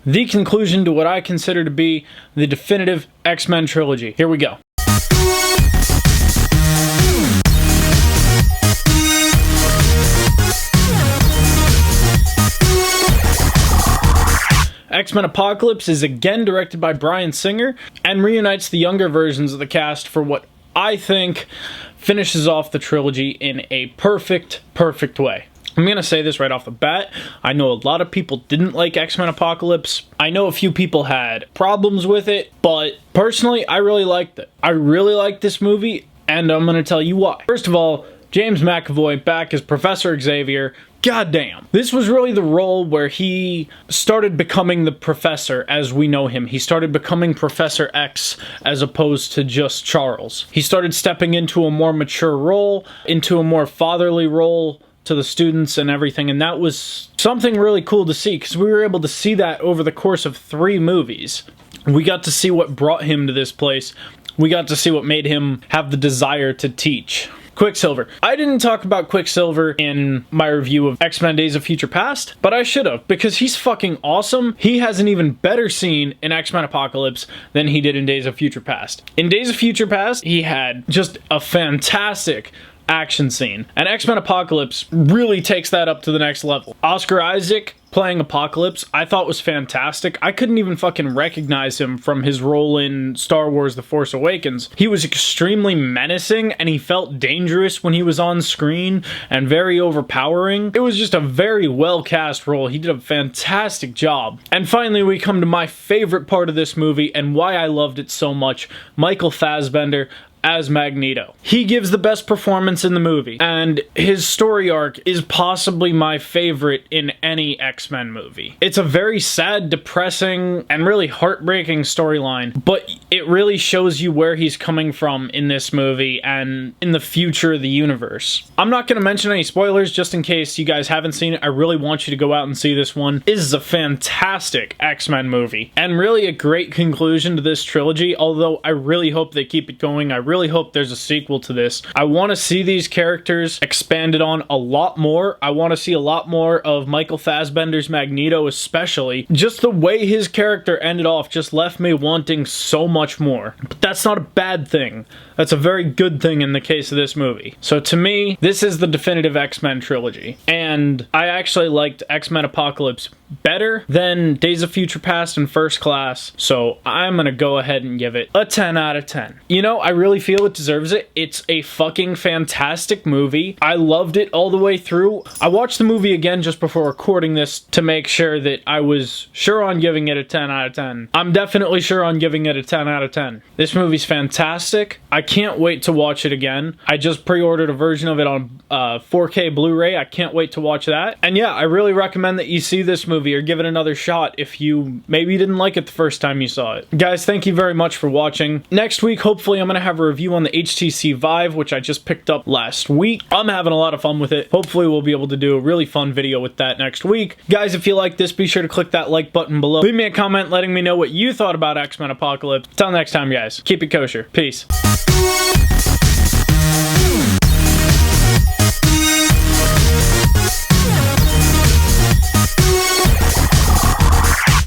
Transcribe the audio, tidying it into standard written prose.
the conclusion to what I consider to be the definitive X-Men trilogy. Here we go. X-Men Apocalypse is again directed by Bryan Singer and reunites the younger versions of the cast for what I think finishes off the trilogy in a perfect way. I'm gonna say this right off the bat. I know a lot of people didn't like X-Men Apocalypse. I know a few people had problems with it, but personally, I really liked it. I really liked this movie, and I'm gonna tell you why. First of all, James McAvoy back as Professor Xavier. Goddamn. This was really the role where he started becoming the Professor as we know him. He started becoming Professor X as opposed to just Charles. He started stepping into a more mature role, into a more fatherly role to the students and everything, and that was something really cool to see because we were able to see that over the course of 3 movies. We got to see what brought him to this place. We got to see what made him have the desire to teach. Quicksilver. I didn't talk about Quicksilver in my review of X-Men Days of Future Past, but I should have, because he's fucking awesome. He has an even better scene in X-Men Apocalypse than he did in Days of Future Past. In Days of Future Past, he had just a fantastic action scene, and X-Men Apocalypse really takes that up to the next level. Oscar Isaac playing Apocalypse, I thought was fantastic. I couldn't even fucking recognize him from his role in Star Wars The Force Awakens. He was extremely menacing, and he felt dangerous when he was on screen, and very overpowering. It was just a very well-cast role. He did a fantastic job. And finally, we come to my favorite part of this movie, and why I loved it so much, Michael Fassbender as Magneto. He gives the best performance in the movie, and his story arc is possibly my favorite in any X-Men movie. It's a very sad, depressing, and really heartbreaking storyline, but it really shows you where he's coming from in this movie and in the future of the universe. I'm not going to mention any spoilers just in case you guys haven't seen it. I really want you to go out and see this one. This is a fantastic X-Men movie, and really a great conclusion to this trilogy, although I really hope they keep it going. I really hope there's a sequel to this. I want to see these characters expanded on a lot more. I want to see a lot more of Michael Fassbender's Magneto, especially. Just the way his character ended off just left me wanting so much more. But that's not a bad thing. That's a very good thing in the case of this movie. So to me, this is the definitive X-Men trilogy. And I actually liked X-Men Apocalypse better than Days of Future Past and First Class. So I'm gonna go ahead and give it a 10 out of 10. You know, I really feel it deserves it. It's a fucking fantastic movie. I loved it all the way through. I watched the movie again just before recording this to make sure that I was sure on giving it a 10 out of 10. I'm definitely sure on giving it a 10 out of 10. This movie's fantastic. I can't wait to watch it again. I just pre-ordered a version of it on 4K Blu-ray. I can't wait to watch that. And yeah, I really recommend that you see this movie or give it another shot if you maybe didn't like it the first time you saw it. Guys, thank you very much for watching. Next week, hopefully, I'm going to have a review on the HTC Vive, which I just picked up last week. I'm having a lot of fun with it. Hopefully, we'll be able to do a really fun video with that next week. Guys, if you like this, be sure to click that like button below. Leave me a comment letting me know what you thought about X-Men Apocalypse. Till next time, guys. Keep it kosher. Peace.